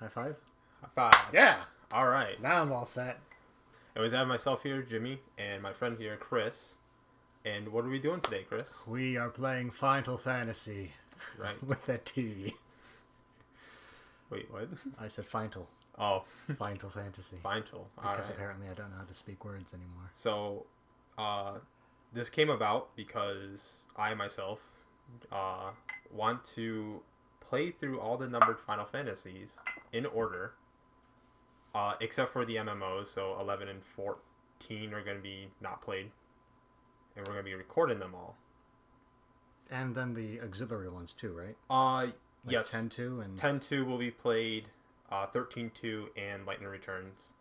High five? High five. Yeah! All right. Now I'm all set. Anyways, I have myself here, Jimmy, and my friend here, Chris. And what are we doing today, Chris? We are playing Final Fantasy. Right. With that T. Wait, what? I said Final. Oh, Final Fantasy. Final. Because apparently I don't know how to speak words anymore. So, this came about because I myself want to play through all the numbered Final Fantasies in order, except for the MMOs. So 11 and 14 are going to be not played, and we're going to be recording them all. And then the auxiliary ones too, right? Like Yes. 10-2 and 10-2 will be played, 13-2 and Lightning Returns.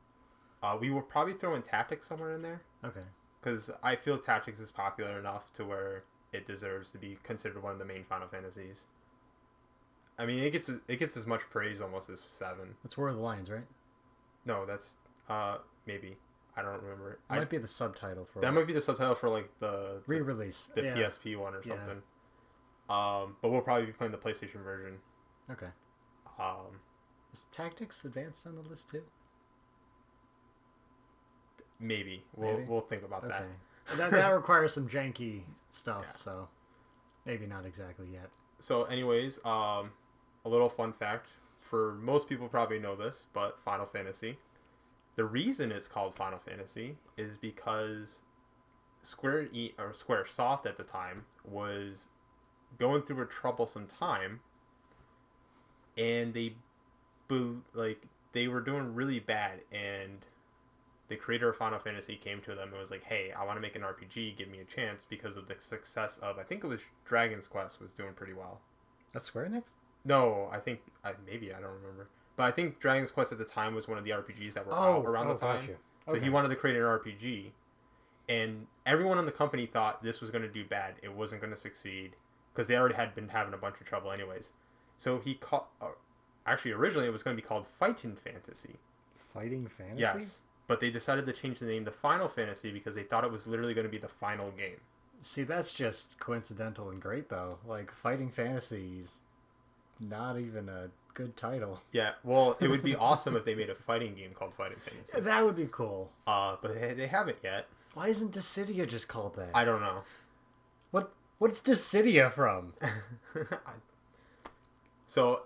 We will probably throw in Tactics somewhere in there, okay. because I feel Tactics is popular enough to where it deserves to be considered one of the main Final Fantasies. I mean, it gets as much praise almost as 7. That's War of the Lions, right? No, that's maybe. I don't remember. It might be the subtitle for That might be the subtitle for like the re-release. the Yeah. PSP one or something. But we'll probably be playing the PlayStation version. Okay. Is Tactics advanced on the list too? Maybe. Maybe? We'll think about that. That requires some janky stuff, Yeah. so maybe not exactly yet. So anyways, a little fun fact. For most people probably know this, but Final Fantasy. The reason it's called Final Fantasy is because Squaresoft at the time was going through a troublesome time, and they were doing really bad, and the creator of Final Fantasy came to them and was like, hey, I want to make an RPG, give me a chance, because of the success of, I think it was Dragon's Quest was doing pretty well. That's Square Enix? No, I think, maybe, I don't remember. But I think Dragon's Quest at the time was one of the RPGs that were out around the time. Gotcha. So Okay. he wanted to create an RPG, and everyone in the company thought this was going to do bad. It wasn't going to succeed, because they already had been having a bunch of trouble anyways. So he called, actually originally it was going to be called Fighting Fantasy. Fighting Fantasy? Yes, but they decided to change the name to Final Fantasy because they thought it was literally going to be the final game. See, that's just coincidental and great, though. Like, Fighting Fantasy's not even a good title. Yeah, well, it would be awesome if they made a fighting game called Fighting Fantasy. That would be cool. But they haven't yet. Why isn't Dissidia just called that? I don't know. What's Dissidia from? So,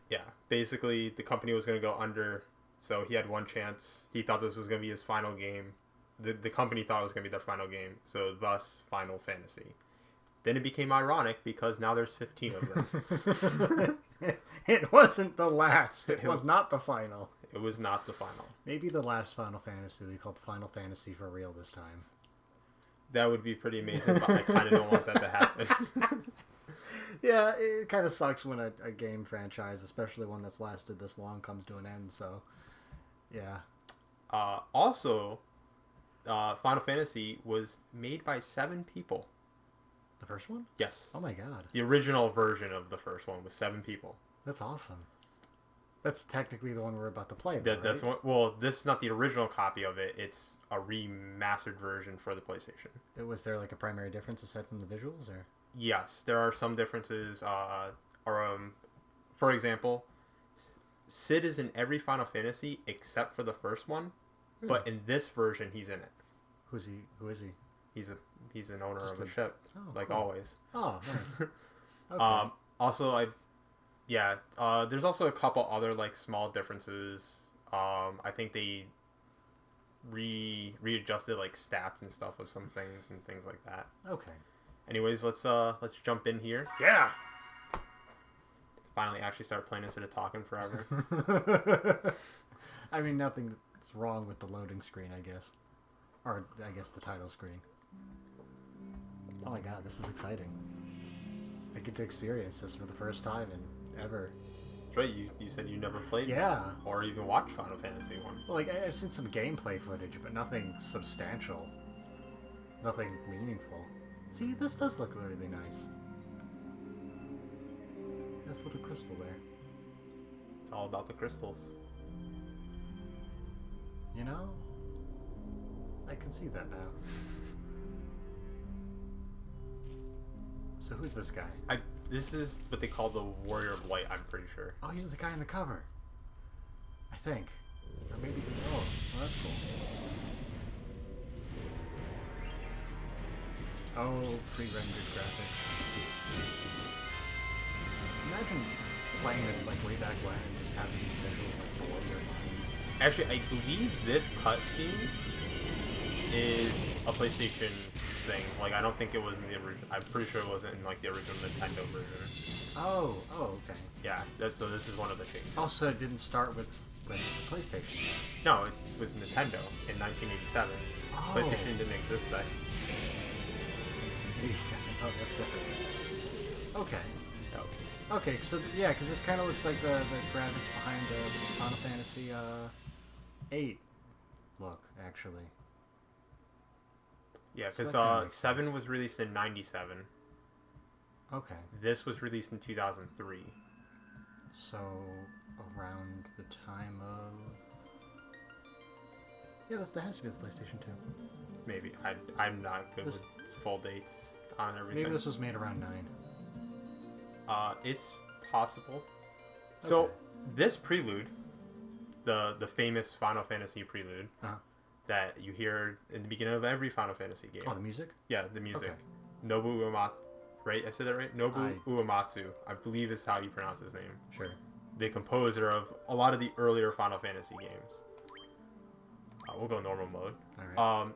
yeah, basically the company was going to go under, so he had one chance. He thought this was going to be his final game. The company thought it was going to be their final game, so thus Final Fantasy. Then it became ironic because now there's 15 of them. It wasn't the last. It was not the final. It was not the final. Maybe the last Final Fantasy will be called Final Fantasy for real this time. That would be pretty amazing, but I kind of don't want that to happen. Yeah, it kind of sucks when a game franchise, especially one that's lasted this long, comes to an end, so yeah. Also, Final Fantasy was made by 7 people. The first one? Yes. Oh my god. The original version of the first one was 7 people. That's awesome. That's technically the one we're about to play, though, That's right? well, this is not the original copy of it. It's a remastered version for the PlayStation. Was there like a primary difference aside from the visuals, or? Yes, there are some differences. For example, Sid is in every Final Fantasy except for the first one, but in this version, he's in it. Who is he? He's an owner Just of a ship, like cool. always. Oh, nice. Okay. Also, there's also a couple other like small differences. I think they readjusted like stats and stuff of some things and things like that. Okay. Anyways, let's jump in here. Yeah. Finally, actually start playing instead of talking forever. I mean, nothing's wrong with the loading screen, I guess, or I guess the title screen. Oh my god, this is exciting. I get to experience this for the first time in ever. That's right. You said you never played. Yeah. Or even watched Final Fantasy 1. Well, like, I've seen some gameplay footage, but nothing substantial. Nothing meaningful. See, this does look really nice. Nice little crystal there. It's all about the crystals. You know? I can see that now. So who's this guy? This is what they call the Warrior of Light, I'm pretty sure. Oh, he's the guy in the cover. think. Or maybe. Oh, well, that's cool. Oh, pre-rendered graphics. Imagine playing this like way back when and just having these visuals like blow your mind. Actually, I believe this cutscene is a PlayStation thing. Like, I don't think it was in the original. I'm pretty sure it wasn't in like the original Nintendo version. Oh, okay. Yeah, so this is one of the changes. Also, it didn't start with PlayStation. No, it was Nintendo in 1987. Oh. PlayStation didn't exist then. 87. Oh, that's different. Okay. Okay. Okay, so yeah, because this kind of looks like the graphics behind Final Fantasy 8 look, actually. Yeah, So because that kinda makes 7 sense. was released in 97. Okay, This was released in 2003. so around the time of... Yeah, that has to be the PlayStation 2. Maybe. I'm not good This- with full dates on everything. Maybe this was made around 9. It's possible. So, Okay. this prelude, the famous Final Fantasy prelude, Uh-huh. that you hear in the beginning of every Final Fantasy game. Oh, the music? Yeah, the music. Okay. Nobu Uematsu, right? I said that right? Nobu Uematsu, I believe is how you pronounce his name. Sure. The composer of a lot of the earlier Final Fantasy games. We'll go normal mode. Alright.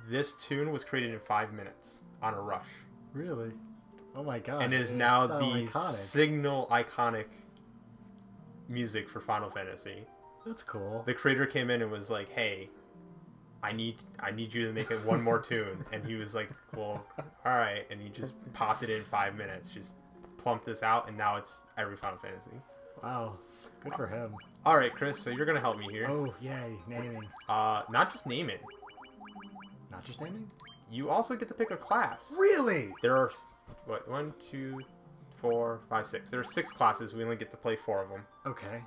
This tune was created in 5 minutes on a rush, Really? Oh my god. and is it's now so the iconic. signal iconic music for Final Fantasy. That's cool. The creator came in and was like, "Hey, I need you to make it one more tune," and he was like, "Well, all right," and he just popped it in 5 minutes, just plumped this out, and now it's every Final Fantasy. Wow. Good for him. All right, Chris, so you're gonna help me here. Oh, yay. Naming. Not just name it. Not just naming? You also get to pick a class. Really? There are what 1, 2, 4, 5, 6. There are 6 classes. We only get to play 4 of them. Okay.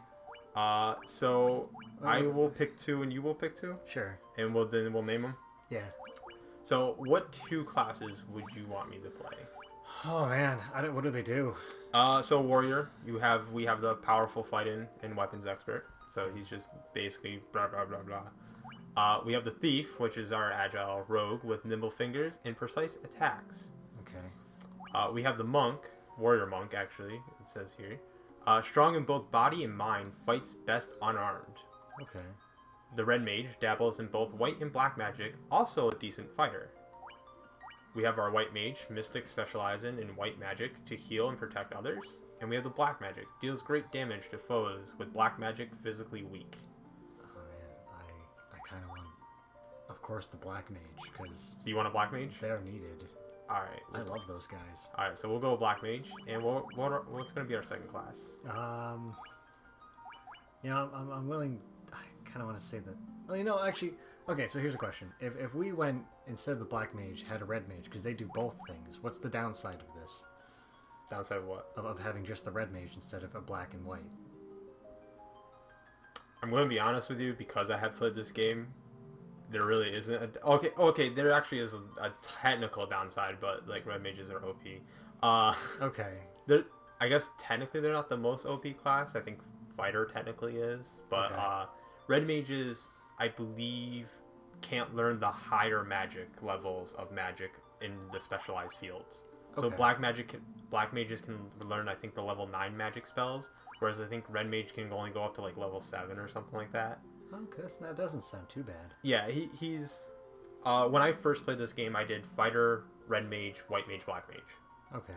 So I will pick 2 and you will pick 2, Sure. and then we'll name them. Yeah. So what 2 classes would you want me to play? Oh man, what do they do? So warrior, we have the powerful fighting and weapons expert. So he's just basically blah blah blah blah. We have the thief, which is our agile rogue with nimble fingers and precise attacks. Okay. We have the monk, warrior monk actually, it says here. Strong in both body and mind, fights best unarmed. Okay. The red mage dabbles in both white and black magic, also a decent fighter. We have our white mage, mystic specializing in white magic to heal and protect others. And we have the black magic, deals great damage to foes with black magic physically weak. Oh man, I kind of want, of course, the black mage because So you want a black mage? they're needed. Alright. I love those guys. Alright, so we'll go with black mage. And what's going to be our second class? You know, I'm willing. I kind of want to say that. Well, you know, actually, okay. So here's a question: if we went instead of the black mage, had a red mage, because they do both things, what's the downside of this? Downside of what? Of having just the red mage instead of a black and white? I'm going to be honest with you, because I have played this game, there really isn't okay, there actually is a technical downside, but like red mages are OP. Okay. I guess technically they're not the most OP class. I think fighter technically is, but Okay. red mages, I believe, can't learn the higher magic levels of magic in the specialized fields. So Okay. black mages can learn, I think, the level 9 magic spells, whereas I think red mage can only go up to like level 7 or something like that. Okay, that doesn't sound too bad. Yeah, he's when I first played this game, I did fighter, red mage, white mage, black mage. Okay.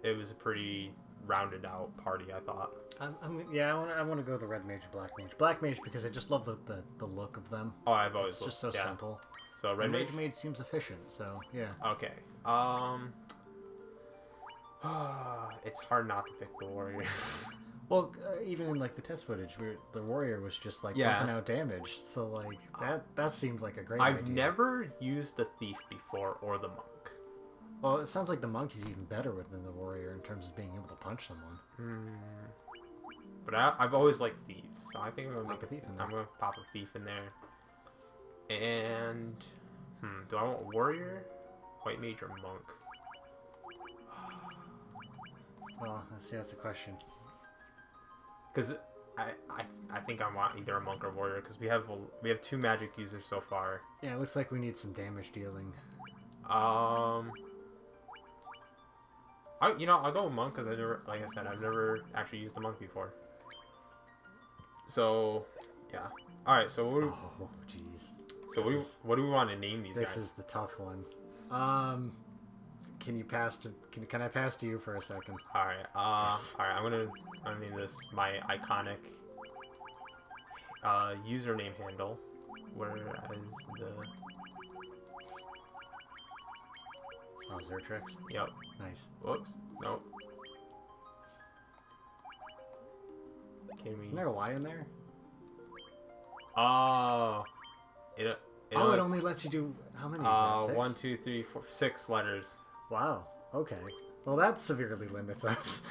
It was a pretty rounded out party, I thought. I want to go the red mage, black mage because I just love the look of them. Oh, I've always It's just so yeah. simple. So red And mage. mage seems efficient, so yeah. Okay. It's hard not to pick the warrior. Well, even in like the test footage, the warrior was just like Yeah. pumping out damage. So like that seemed like a great I've idea. never used the thief before or the monk. Well, it sounds like the monk is even better than the warrior in terms of being able to punch someone. But I've always liked thieves, so I think I'm gonna Pop a thief in there. I'm gonna pop a thief in there. And do I want warrior, white mage, or monk? Well, let's see. That's a question. Because I think I want either a monk or warrior because we have two magic users so far. Yeah, it looks like we need some damage dealing. I'll go with monk because like I said, I've never actually used a monk before. So, yeah. All right. So Oh, jeez. so what do we want to name these This guys? is the tough one. Can I pass to you for a second? All right. Yes. All right. I'm gonna name this my iconic username handle, whereas the Oh, Zertrix. yep. Nice. Whoops. Nope. Can we? Isn't there a Y in there? Oh. It Oh, it only lets you do how many? Is that, 6? 1, 2, 3, 4, 6 letters. Wow. Okay. Well, that severely limits us.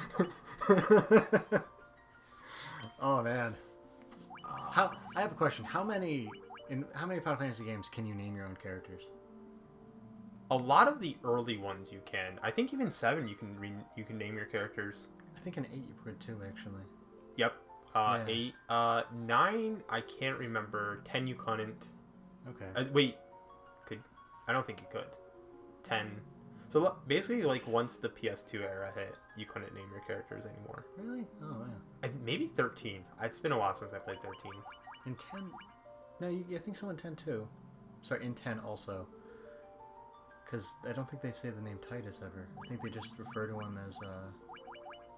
Oh man. I have a question. How many Final Fantasy games can you name your own characters? A lot of the early ones you can. I think even 7 you can name your characters. I think in 8 you could too, actually. Yep. Yeah. 8. 9 I can't remember. 10 you couldn't. Okay. Wait. I don't think you could. 10. So basically, like once the PS2 era hit, you couldn't name your characters anymore. Really? Oh man. Maybe 13. It's been a while since I played 13. In 10? No, I think so in 10 too. Sorry, in 10 also. Because I don't think they say the name Titus ever. I think they just refer to him as,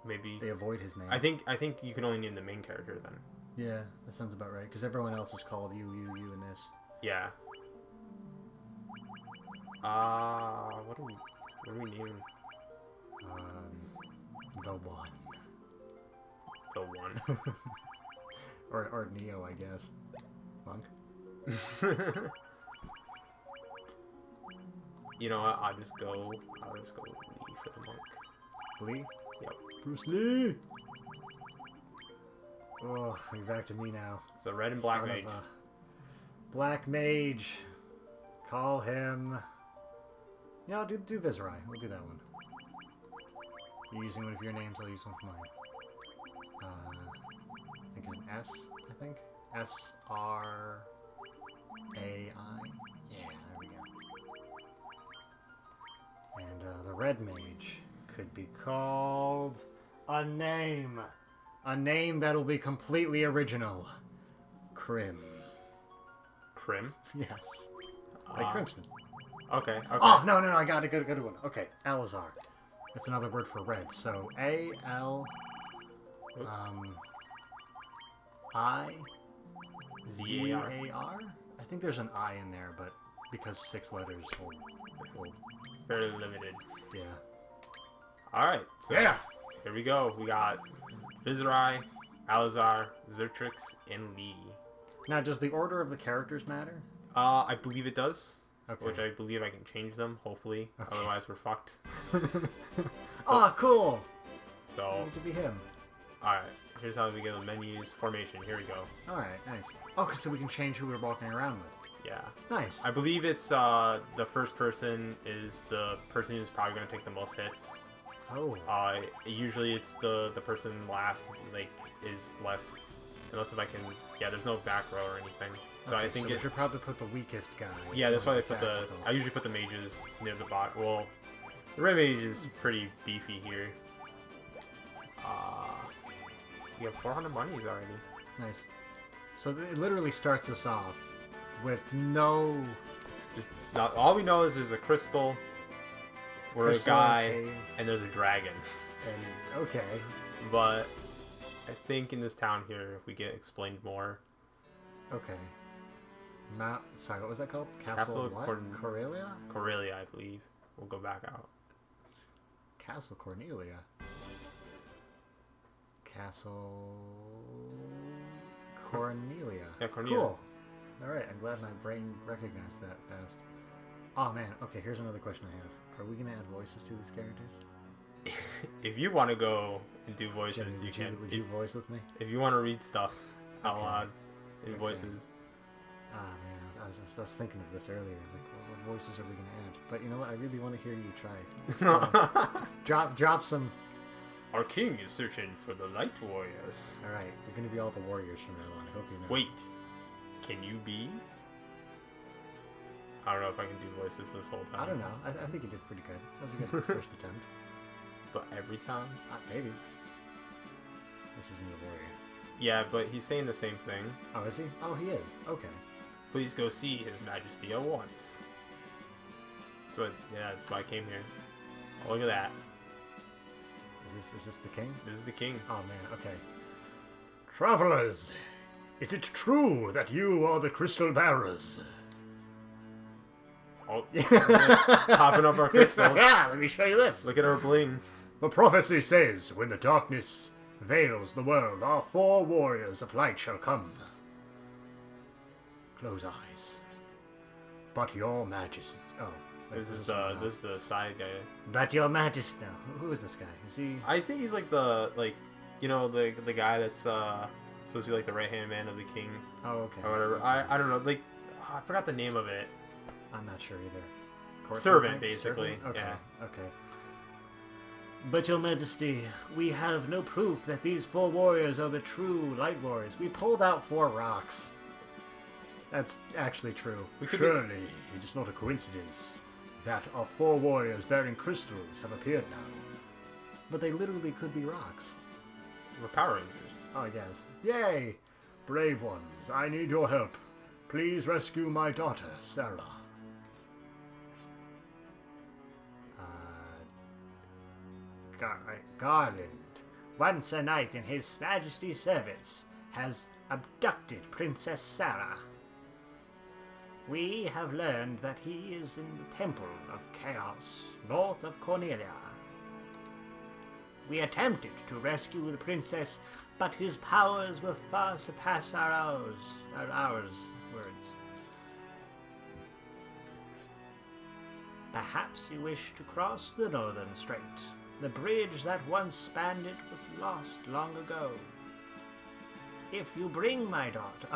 Maybe. they avoid his name. I think you can only name the main character then. Yeah, that sounds about right. Because everyone else is called you in this. Yeah. What are we naming? The One. The one. or Neo, I guess. Monk? You know what? I'll just go with Lee for the monk. Lee? Yep. Bruce Lee! Oh, you're back to me now. So red and black Son of mage. a Black Mage. Call him... Yeah, do Viserai. We'll do that one. You're using one of your names, I'll use one for mine. I think it's an S, I think? S-R-A-I? Yeah, there we go. And the Red Mage could be called... A name! A name that'll be completely original. Crim. Crim. Yes. Like Crimson. Okay. Oh, no, I got a good one. Okay, Alazar. That's another word for red. So, A-L... Oops. Z-A-R. I-Z-A-R? I think there's an I in there, but because 6 letters will Fairly limited. yeah. Alright. So Yeah! here we go. We got Viserai, Alazar, Zertrix, and Lee. Now, does the order of the characters matter? I believe it does. Okay. Which I believe I can change them, hopefully. Okay. Otherwise, we're fucked. Oh, cool! So, Need to be him. alright. Here's how we get the menus. Formation. Here we go. Alright, nice. Oh, so we can change who we're walking around with. Yeah. Nice. I believe it's the first person is the person who's probably going to take the most hits. Oh. Usually it's the person last, like, is less. Unless if I can... Yeah, there's no back row or anything. So Okay, I think we it... should probably put the weakest guy. Yeah, that's why on they put the... tactical. I usually put the mages near the bot. Well, the red mage is pretty beefy here. We have 400 monies already. Nice. So it literally starts us off with no... Just not, all we know is there's a crystal, we're Crystal a guy, cave. and there's a dragon. And, okay. But I think in this town here we get explained more. Okay. Sorry, what was that called? Castle what? Corellia? Corellia, I believe. We'll go back out. Castle Cornelia. Castle Cornelia. Yeah, Cornelia. Cool. Alright, I'm glad my brain recognized that fast. Oh man, okay, here's another question I have. Are we gonna add voices to these characters? If you want to go and do voices, Jimmy, you can. Would you voice with me? If you want to read stuff out Okay. loud in Okay. voices. Ah man, I was thinking of this earlier. Like, what voices are we gonna add? But you know what? I really want to hear you try. Drop some Our king is searching for the light warriors. Alright, you're gonna be all the warriors from now on. I hope you know. Wait, can you be? I don't know if I can do voices this whole time. I don't know. I think you did pretty good. That was a good first attempt. But every time? Maybe. This isn't a warrior. Yeah, but he's saying the same thing. Oh, is he? Oh, he is. Okay. Please go see His Majesty at once. That's why I came here. Oh, look at that. Is this the king? This is the king. Oh man, okay. Travelers, is it true that you are the crystal bearers? Oh, popping up our crystals. Yeah, let me show you this. Look at our bling. The prophecy says, when the darkness veils the world, our 4 warriors of light shall come. Close eyes. But your majesty... Oh. This is the side guy. But your majesty... Who is this guy? Is he... I think he's like the guy that's supposed to be like the right-hand man of the king. Oh, okay. Or whatever. I don't know. Like, I forgot the name of it. I'm not sure either. Servant, basically. Servant? Okay, Yeah. okay. But your majesty, we have no proof that these 4 warriors are the true light warriors. We pulled out 4 rocks. That's actually true. Surely, it is not a coincidence that our 4 warriors bearing crystals have appeared now. But they literally could be rocks. We're Power Rangers. Oh, yes. Yay! Brave ones, I need your help. Please rescue my daughter, Sarah. Garland, once a knight in His Majesty's service, has abducted Princess Sarah. We have learned that he is in the Temple of Chaos, north of Cornelia. We attempted to rescue the princess, but his powers will far surpass ours. Words. Perhaps you wish to cross the Northern Strait. The bridge that once spanned it was lost long ago. If you bring my daughter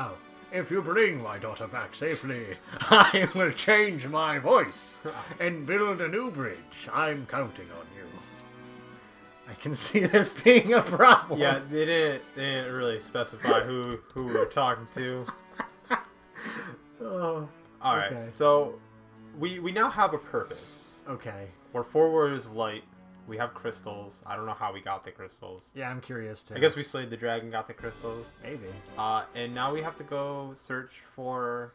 back safely, I will change my voice and build a new bridge. I'm counting on you. I can see this being a problem. Yeah, they didn't really specify who we were talking to. Oh, Alright, okay. so we now have a purpose. Okay. We're 4 warriors of light. We have crystals. I don't know how we got the crystals. Yeah, I'm curious too. I guess we slayed the dragon, got the crystals. Maybe. And now we have to go search for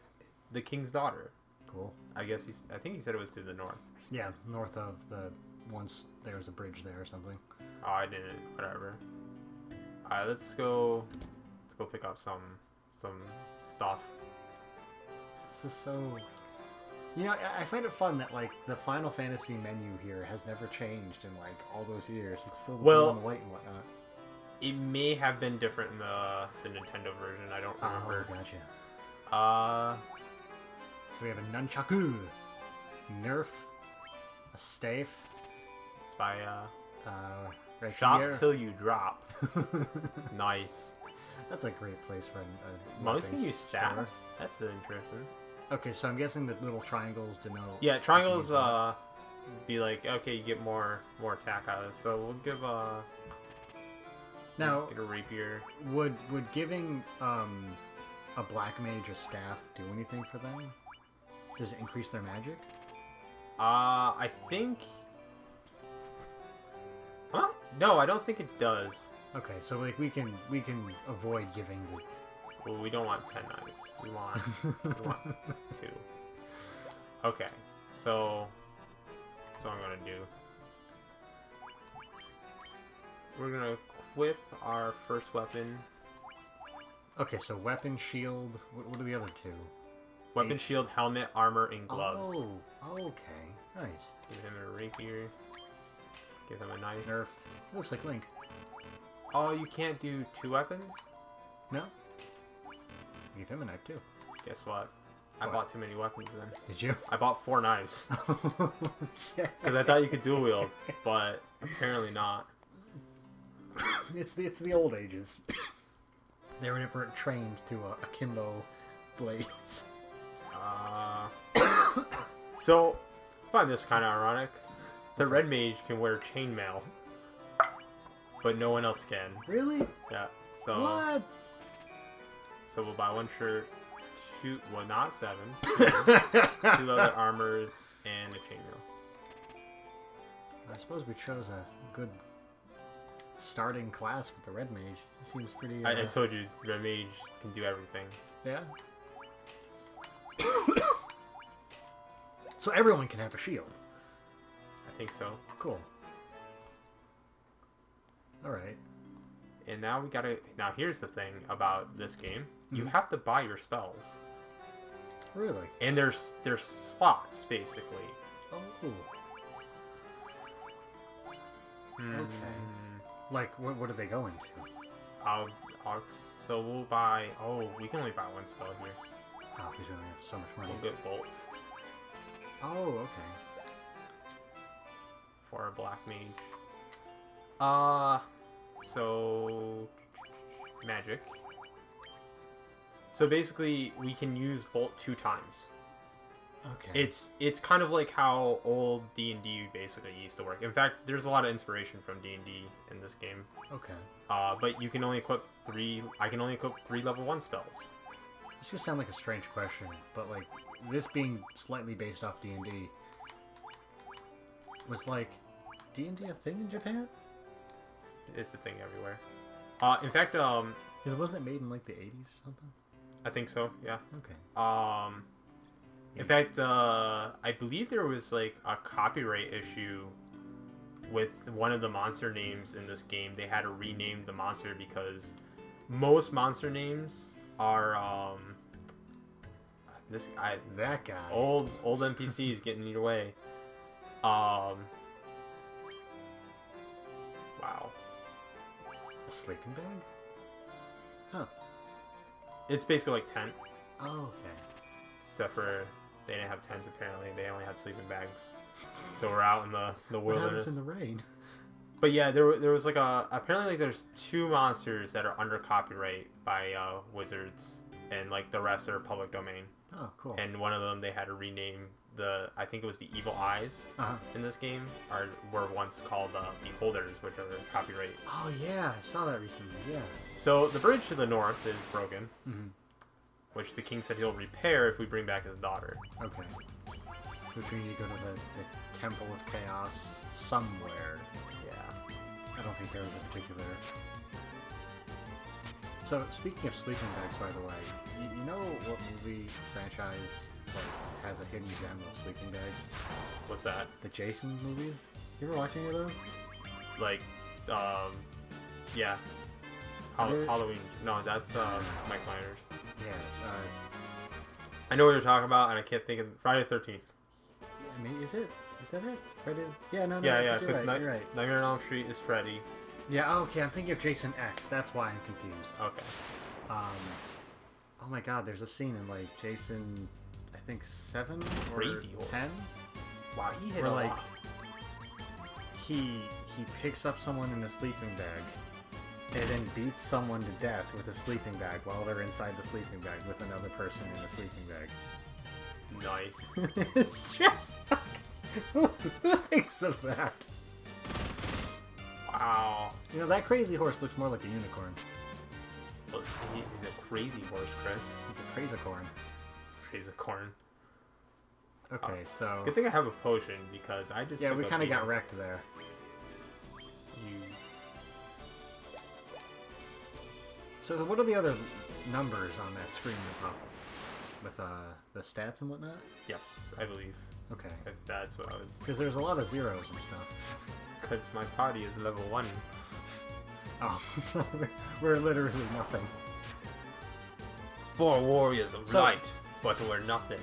the king's daughter. Cool. I think he said it was to the north. Yeah, north of the... Once there was a bridge there or something. Oh, I didn't. Whatever. Alright, let's go pick up some stuff. This is so... You know, I find it fun that, like, the Final Fantasy menu here has never changed in, like, all those years. It's still the blue and the white and whatnot. It may have been different in the Nintendo version. I don't remember. Oh, gotcha. So we have a nunchaku, nerf, a staff. It's by right Shop here. Till You Drop. Nice. That's a great place for a Monks can use store. staffs. That's interesting. Okay, so I'm guessing that little triangles denote... Yeah, triangles be like, okay, you get more attack out of it. So we'll give Now, get a rapier. would giving a black mage a staff do anything for them? Does it increase their magic? I think... Huh? No, I don't think it does. Okay, so like we can avoid giving the... Well, we don't want 10 knives. We want 2. Okay, so that's what I'm gonna do. We're gonna equip our first weapon. Okay, so weapon, shield. What are the other 2? Weapon, shield, helmet, armor, and gloves. Oh, okay, nice. Give him a rapier. Give him a knife. Nerf. Looks like Link. Oh, you can't do 2 weapons? No. Give him a knife too. Guess what? I What? bought too many weapons then. Did you? I bought 4 knives. Yeah. Because I thought you could dual wield, but apparently not. It's the old ages. They were never trained to akimbo blades. So, I find this kind of ironic. The red mage can wear chainmail. but no one else can. Really? Yeah. So What? so we'll buy one shirt, two, well not 7, two leather armors, and a chainmail. I suppose we chose a good starting class with the red mage. It seems pretty. I told you, Red Mage can do everything. Yeah. So everyone can have a shield. I think so. Cool. All right. And now we gotta. Now here's the thing about this game: you Mhm. have to buy your spells, Really? and there's slots basically. Oh, cool. Okay. Like, what do they go into? I'll, so we'll buy. Oh, we can only buy one spell here. Oh, because we only have so much money. We'll get bolts Oh, okay. for a black mage. So magic. So basically, we can use bolt 2 times. Okay. It's kind of like how old D&D basically used to work. In fact, there's a lot of inspiration from D&D in this game. Okay. But you can only equip 3. I can only equip 3 level 1 spells. This could sound like a strange question, but like this being slightly based off D&D, was like D&D a thing in Japan? It's a thing everywhere. In fact, Because wasn't it made in like the 80s or something? I think so. Yeah. Okay. In fact, I believe there was like a copyright issue with one of the monster names in this game. They had to rename the monster because most monster names are That guy. old NPCs getting in your way. Wow. A sleeping bag? Huh. It's basically like tent, Oh, okay. except for they didn't have tents apparently. They only had sleeping bags. So we're out in the What happens wilderness. in the rain? But yeah, there was like apparently like there's 2 monsters that are under copyright by Wizards, and like the rest are public domain. Oh, cool. And one of them they had to rename I think it was the Evil Eyes Uh-huh. in this game were once called Beholders, which are copyright. Oh, yeah, I saw that recently, yeah. So the bridge to the north is broken, Mm-hmm. which the king said he'll repair if we bring back his daughter. Okay. Which we need to go to the Temple of Chaos somewhere. Yeah. I don't think there was a particular... So, speaking of sleeping bags, by the way, you know what movie franchise like has a hidden gem of sleeping bags? What's that? The Jason movies? You ever watch any of those? Like, yeah. There- Halloween. No, that's Mike Myers. Yeah, I know what you're talking about, and I can't think of Friday the 13th. I mean, is that it? Friday? Yeah, no, Yeah, I yeah, think because you're right. Nightmare on Elm Street is Freddy. Yeah, okay, I'm thinking of Jason X. That's why I'm confused. Okay. Oh my god, there's a scene in like Jason, I think 7 or Crazy Horse. 10, Wow, he hit where a like lot. he picks up someone in a sleeping bag and then beats someone to death with a sleeping bag while they're inside the sleeping bag with another person in a sleeping bag. Nice. It's just like, who thinks of that? Wow. You know, that crazy horse looks more like a unicorn. Well, he's a crazy horse, Chris. He's a crazy corn. Crazy corn. Okay, so Good thing I have a potion because I just yeah, took we a kind of got beating. wrecked there. You- So what are the other numbers on that screen that pop up? With the stats and whatnot? Yes, I believe. Okay. If that's what I was. Because there's a lot of zeros and stuff. Because my party is level 1. Oh, so we're literally nothing. 4 warriors of So- light, but we're nothing.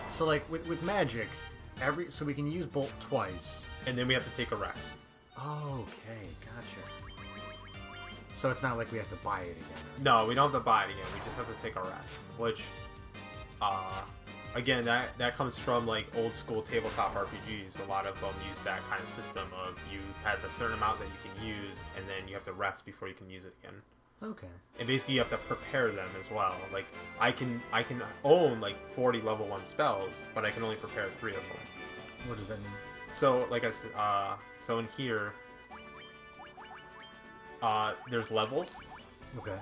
So like with magic, so we can use bolt twice. And then we have to take a rest. Okay, gotcha. So it's not like we have to buy it again. No, we don't have to buy it again. We just have to take a rest. Which, again, that comes from like old school tabletop RPGs. A lot of them use that kind of system of you have a certain amount that you can use, and then you have to rest before you can use it again. Okay. And basically, you have to prepare them as well. Like I can own like 40 level 1 spells, but I can only prepare 3 of them. What does that mean? So like I said, so in here, There's levels. Okay.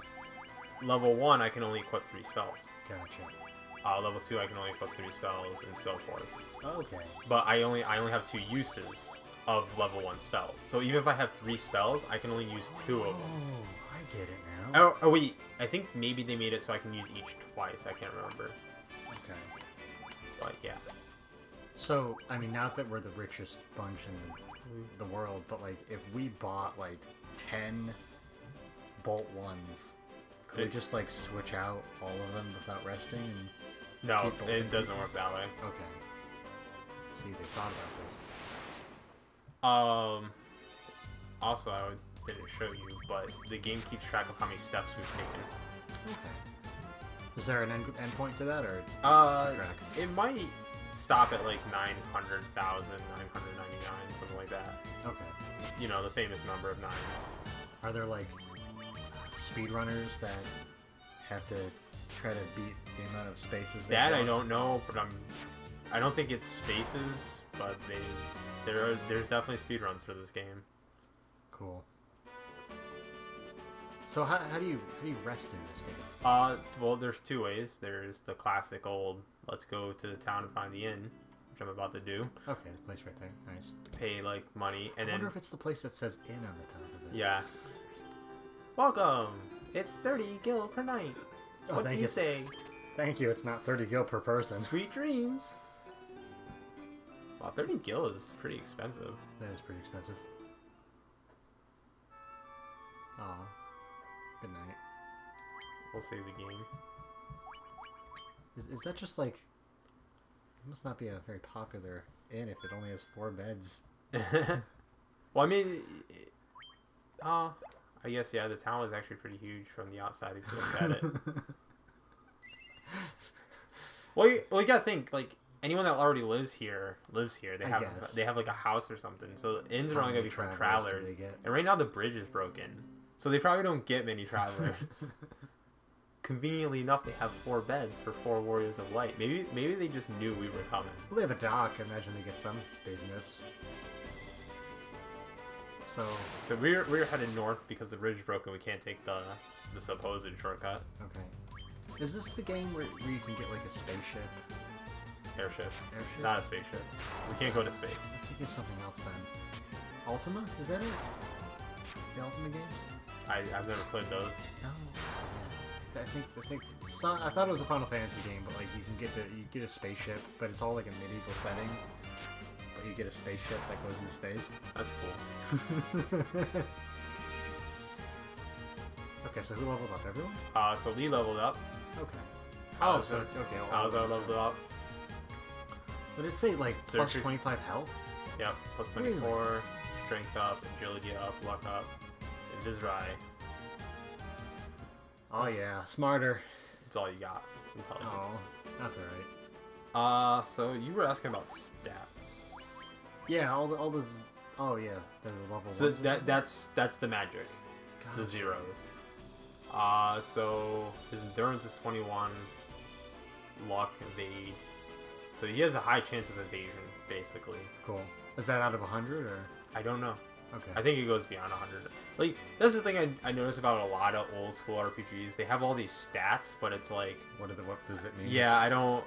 Level 1, I can only equip 3 spells. Gotcha. Level 2, I can only equip 3 spells, and so forth. Okay. But I only have 2 uses of level 1 spells. So even if I have 3 spells, I can only use 2 of them. Oh, I get it now. Oh wait, I think maybe they made it so I can use each twice. I can't remember. Okay. But yeah. So, I mean, not that we're the richest bunch in the world, but like, if we bought like 10 Bolt 1s, could we just like switch out all of them without resting? And No, keep bolting it doesn't people? work that way. Okay. See, they thought about this. Also, I didn't show you, but the game keeps track of how many steps we've taken. Okay. Is there an end point to that, or track? It might stop at like 900,000, 999, something like that. Okay. You know, the famous number of 9s. Are there like speedrunners that have to try to beat the amount of spaces they That I want? don't know, but I don't think it's spaces, but there's definitely speedruns for this game. Cool. So how do you rest in this game? Well, there's 2 ways. There's the classic old, let's go to the town and find the inn, which I'm about to do. Okay, the place right there. Nice. Pay like money, and I wonder then if it's the place that says inn on the top of it. yeah. Welcome. It's 30 gil per night. Oh, What do thank you you. say? Thank you. It's not 30 gil per person. Sweet dreams. Wow, 30 gil is pretty expensive. That is pretty expensive. Aw. Good night. We'll save the game. Is that just like... It must not be a very popular inn if it only has 4 beds. Well, I mean, I guess, yeah, the town is actually pretty huge from the outside if you look at it. Well, you gotta think, like, anyone that already lives here. They I have guess. they have like a house or something. So inns are How only gonna many be for travelers do travelers. they get? And right now the bridge is broken, so they probably don't get many travelers. Conveniently enough, they have 4 beds for 4 warriors of light. Maybe they just knew we were coming. Well, they have a dock. I imagine they get some business. So, So we're headed north because the bridge is broken. We can't take the supposed shortcut. okay. Is this the game where you can get like a spaceship? Airship, Airship? not a spaceship. We can't go to space. I think there's something else then. Ultima? Is that it? The Ultima games? I've never played those. No. I think I thought it was a Final Fantasy game, but like you get a spaceship, but it's all like a medieval setting. But you get a spaceship that goes into space. That's cool. Okay, so who leveled up? Everyone? So Lee leveled up. Okay. How's Oh, so it? okay. How's our leveled up? But it say like So plus she's- 25 health? Yep, plus 24, strength up, agility up, luck up, Invisrai. Oh yeah, smarter. It's all you got. It's intelligence. Oh, that's alright. So you were asking about stats. Yeah, all those. Oh yeah, there's a level. So one. that's the magic, the Gotcha. zeros. So his endurance is 21, luck, evade. So he has a high chance of evasion, basically. Cool. Is that out of 100 or? I don't know. Okay. I think it goes beyond 100. Like, that's the thing I notice about a lot of old school RPGs. They have all these stats, but it's like, What does it mean? yeah, I don't,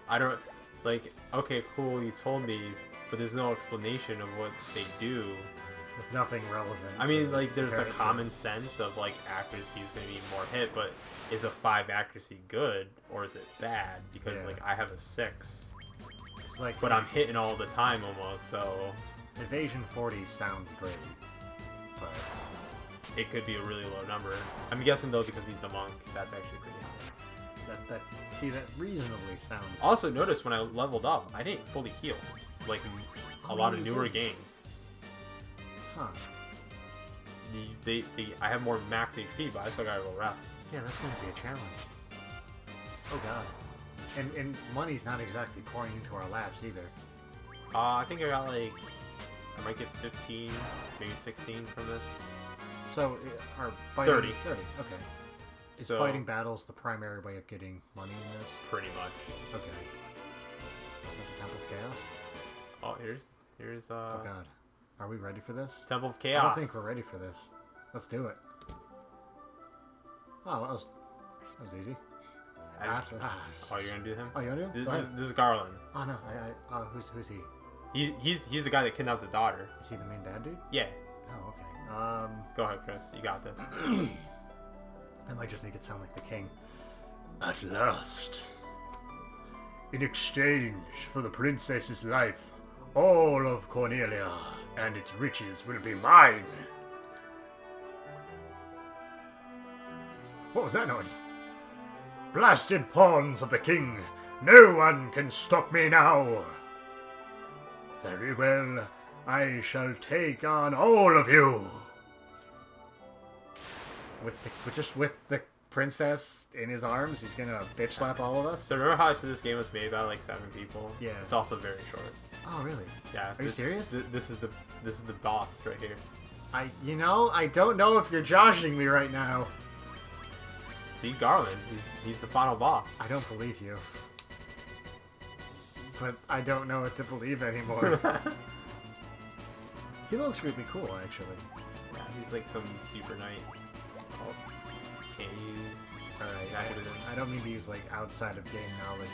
like, okay, cool, you told me, but there's no explanation of what they do. Nothing relevant. I mean, to like, there's the compare it to. common sense of, like, accuracy is going to be more hit, but is a 5 accuracy good, or is it bad? Because, Yeah. like, I have a 6, It's like, but I'm hitting all the time almost, so evasion 40 sounds great, but it could be a really low number. I'm guessing, though, because he's the monk, that's actually pretty high. that reasonably sounds. Also, notice when I leveled up, I didn't fully heal, like a Oh, lot yeah, of you newer did. games. Huh? I have more max HP, but I still gotta go rest. Yeah, that's going to be a challenge. Oh god. And money's not exactly pouring into our laps either. I think I got like, I might get 15, maybe 16 from this. So, our fighting 30. 30. Okay. Is So- fighting battles the primary way of getting money in this? Pretty much. Okay. Is that the Temple of Chaos? Oh, here's Oh god. Are we ready for this? Temple of I Chaos. don't think we're ready for this. Let's do it. Oh, that was easy. At last. Oh, you're gonna do him? Oh, you wanna do him? Go ahead. This is Garland. Oh no, who's he? He's the guy that kidnapped the daughter. Is he the main bad dude? Yeah. Oh, okay. Go ahead, Chris. You got this. I might just make it sound like the king. At last. In exchange for the princess's life, all of Cornelia and its riches will be mine. What was that noise? Blasted pawns of the king, no one can stop me now. Very well, I shall take on all of you. With the princess in his arms, he's gonna bitch slap all of us? So remember how I said this game was made by like 7 people? Yeah. It's also very short. Oh, really? Yeah. Are you serious? This is the boss right here. I don't know if you're joshing me right now. See, Garland, he's the final boss. I don't believe you. But I don't know what to believe anymore. He looks really cool, actually. Yeah, he's like some super knight. Oh, can't use. Alright, I don't mean to use like outside of game knowledge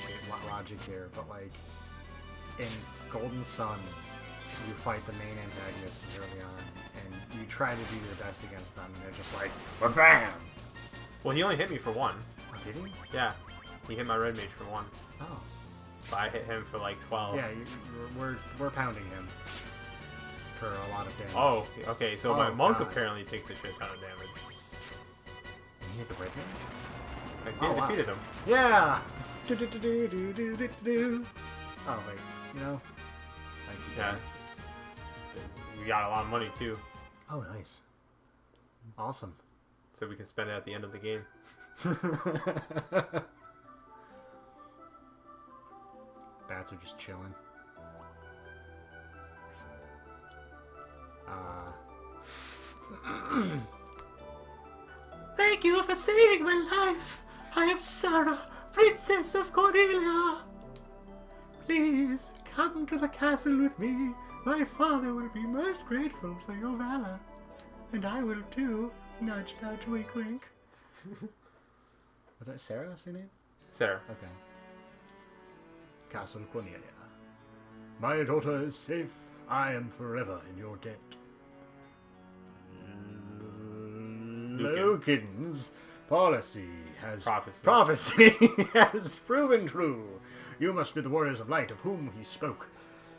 logic here, but like in Golden Sun, you fight the main antagonists early on, and you try to do your best against them, and they're just like, BAM! Well, he only hit me for 1. Oh, did he? Yeah, he hit my red mage for 1. Oh. But I hit him for like 12. Yeah, we're pounding him for a lot of damage. Oh, okay, so my Oh, monk God. apparently takes a shit ton of damage. And he hit the red man? I see, I wow. defeated him. Yeah! Do. Oh, wait. You know? Yeah. We got a lot of money too, Oh, nice. Awesome. so we can spend it at the end of the game. Bats are just chilling. Thank you for saving my life. I am Sarah, Princess of Cornelia. Please come to the castle with me. My father will be most grateful for your valor. And I will too. Nudge, nudge, wink, wink. Was that Sarah's her name? Sarah. Okay. Castle Cornelia. My daughter is safe. I am forever in your debt. Loken's prophecy has proven true. You must be the warriors of light of whom he spoke.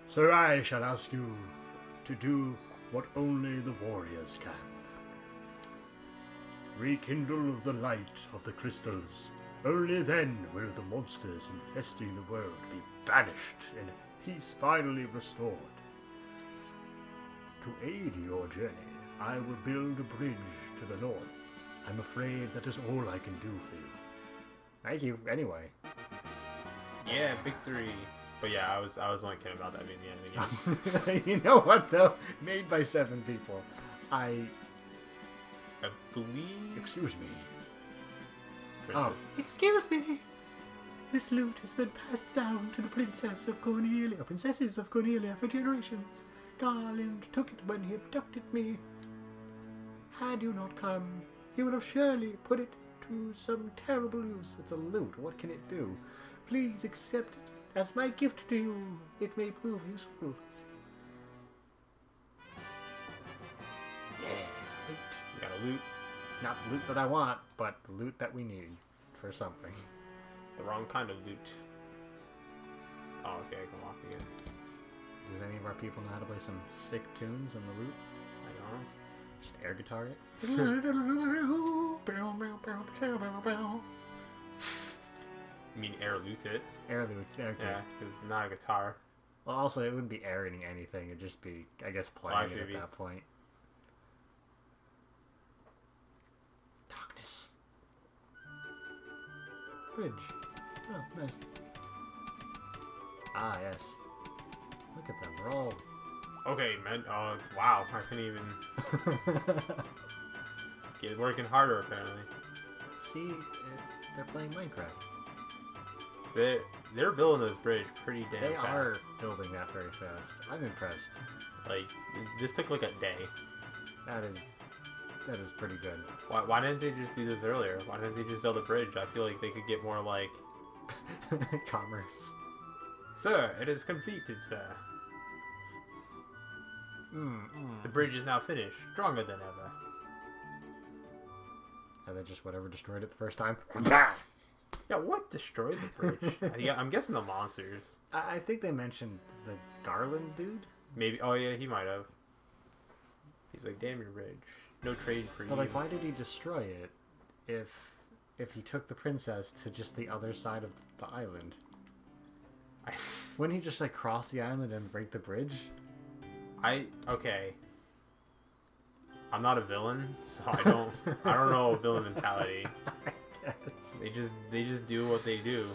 So I shall ask you to do what only the warriors can. Rekindle the light of the crystals. Only then will the monsters infesting the world be banished and peace finally restored. To aid your journey, I will build a bridge to the north. I'm afraid that is all I can do for you. Thank you, anyway. Yeah, victory. But yeah, I was only kidding about that being the end of the game. You know what, though? Made by 7 people. I believe. Excuse me. Princess. Excuse me. This loot has been passed down to the Princesses of Cornelia for generations. Garland took it when he abducted me. Had you not come, he would have surely put it to some terrible use. It's a loot. What can it do? Please accept it as my gift to you. It may prove useful. Yeah, loot. You got a loot. Not the loot that I want, but the loot that we need for something. The wrong kind of loot. Oh, okay, I can walk again. Does any of our people know how to play some sick tunes in the loot? I don't know. Just air guitar it? You mean air loot it? Air loot, okay. Yeah, because it's not a guitar. Well, also, it wouldn't be airing anything. It'd just be, I guess, playing it at that point. Darkness. Bridge. Oh, nice. Ah, yes. Look at them. We're all... Okay, man. Wow. I couldn't even get it working harder, apparently. See, they're playing Minecraft. They're building this bridge pretty damn They fast. are building that very fast. I'm impressed. Like, this took like a day. That is... That is pretty good. Why didn't they just do this earlier? Why didn't they just build a bridge? I feel like they could get more like, Commerce. Sir, it is completed, sir. The bridge is now finished, stronger than ever. And then just whatever destroyed it the first time. Yeah, what destroyed the bridge? I'm guessing the monsters. I think they mentioned the Garland dude. Maybe. Oh yeah, he might have. He's like, damn your bridge. No trade for you. But like, why did he destroy it if he took the princess to just the other side of the island? Wouldn't he just like cross the island and break the bridge? Okay. I'm not a villain, so I don't know villain mentality. They just do what they do.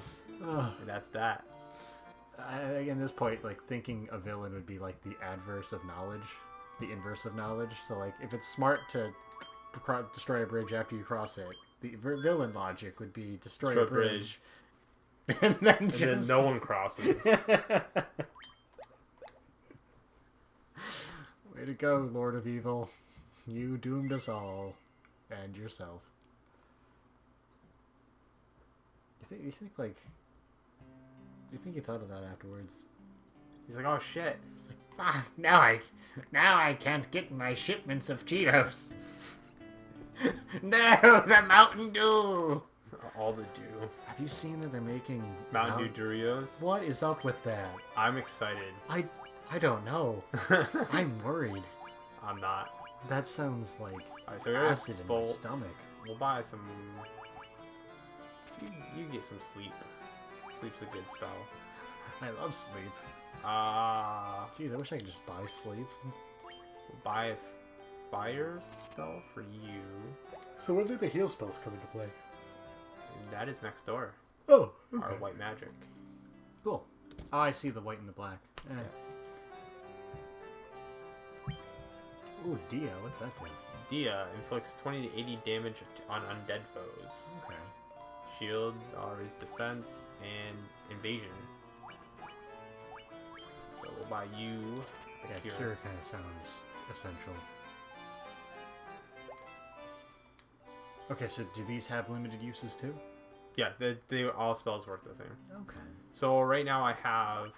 And that's that. At this point, like, thinking a villain would be like the adverse of knowledge, the inverse of knowledge. So like, if it's smart to destroy a bridge after you cross it, the villain logic would be destroy a bridge. And then no one crosses. Way to go, Lord of Evil. You doomed us all. And yourself. You think he thought of that afterwards? He's like, oh shit. He's like, now I can't get my shipments of Cheetos. No, the Mountain Dew. All the dew. Have you seen that they're making Mountain Dew Doritos? What is up with that? I'm excited. I don't know. I'm worried. I'm not. That sounds like so acid in my stomach. We'll buy some. You get some sleep. Sleep's a good spell. I love sleep. Jeez, I wish I could just buy sleep. We'll buy a fire spell for you. So when did the heal spells come into play? That is next door. Oh, okay. Our white magic. Cool. Oh, I see the white and the black. Yeah. Ooh, Dia, what's that do? Dia inflicts 20 to 80 damage on undead foes. Okay. Shield, raise defense, and invasion. So we'll buy you a Cure kind of sounds essential. Okay, so do these have limited uses too? Yeah, they all spells work the same. Okay. So right now I have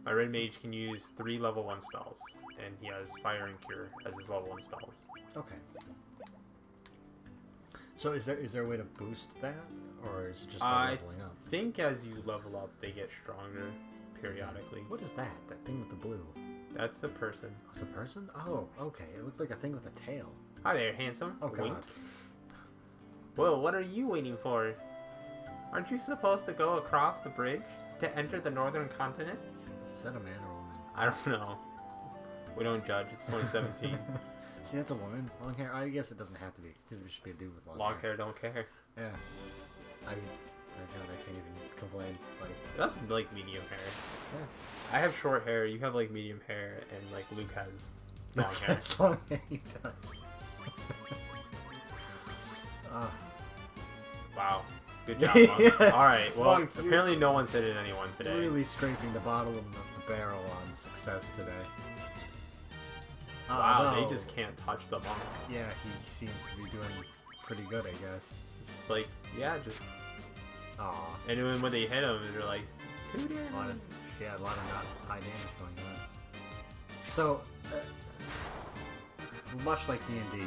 my red mage can use 3 level 1 spells, and he has fire and cure as his level 1 spells. Okay. So is there a way to boost that, or is it just by leveling up? I think as you level up, they get stronger periodically. What is that? That thing with the blue? That's a person. Oh, it's a person? Oh, okay. It looked like a thing with a tail. Hi there, handsome. Oh, God. Wink. Well, what are you waiting for? Aren't you supposed to go across the bridge to enter the northern continent? Is that a man or a woman? I don't know. We don't judge. It's 2017. See, that's a woman. Long hair. I guess it doesn't have to be. Because it should be a dude with long hair. Don't care. Yeah. I mean, my God, I can't even complain. Like, that's like medium hair. Yeah. I have short hair. You have like medium hair, and like Luke has long hair. That's long hair. He does. Wow. Good job, Monk. Yeah. Alright, well, Monk, apparently no one's hit anyone today. Really scraping the bottom of the barrel on success today. Wow, no. they just can't touch the monk. Yeah, he seems to be doing pretty good, I guess. Just like, yeah, just... Aw. And then when they hit him, they're like, 2 damage. A lot of not high damage going on. So, much like D&D,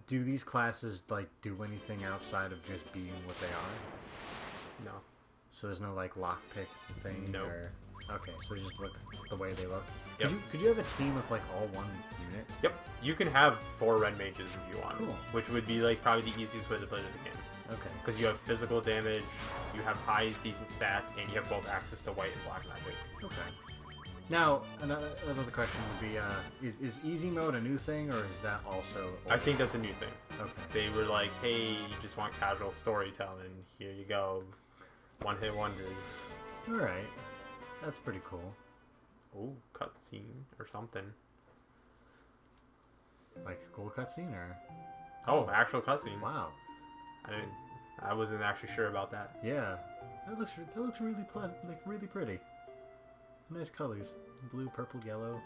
do these classes like do anything outside of just being what they are? No. So there's no like lockpick thing? No. Or... Okay, so they just look the way they look. Yep. Could you have a team of like all one unit? Yep. You can have 4 red mages if you want. Cool. Which would be like probably the easiest way to play this game. Okay. Because you have physical damage, you have high decent stats, and you have both access to white and black magic. Okay. Now, another question would be, is easy mode a new thing, or is that also old? I think that's a new thing. Okay. They were like, hey, you just want casual storytelling, here you go. One-hit wonders. Alright. That's pretty cool. Ooh, cutscene or something. Like a cool cutscene, or? Oh, actual cutscene. Wow. I wasn't actually sure about that. Yeah. That looks really pleasant, like really pretty. Nice colors. Blue, purple, yellow.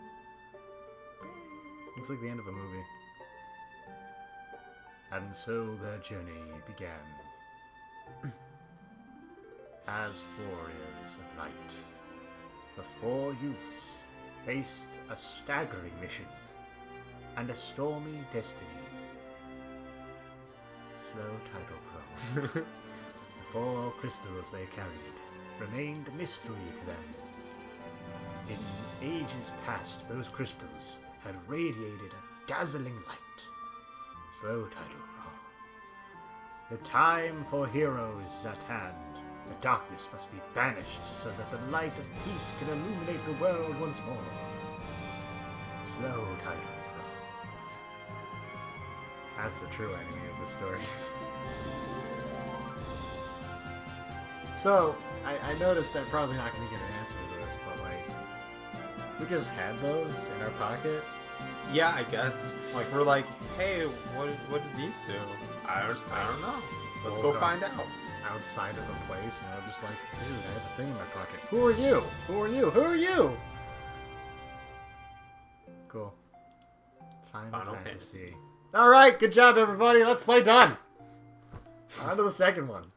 Looks like the end of a movie. And so their journey began. As warriors of light, the four youths faced a staggering mission and a stormy destiny. Slow title pro. The four crystals they carried remained a mystery to them. In ages past, those crystals had radiated a dazzling light. Slow title crawl. The time for heroes is at hand. The darkness must be banished so that the light of peace can illuminate the world once more. Slow title crawl. That's the true enemy of the story. So, I noticed that probably not going to get an answer to this, but like, we just had those in our pocket. Yeah, I guess. Like, we're like, hey, what did these do? I don't know. Let's go find out. Outside of the place, and I'm just like, dude, I have a thing in my pocket. Who are you? Who are you? Who are you? Cool. Final Fantasy. Alright, good job everybody. Let's play done. On to the second one.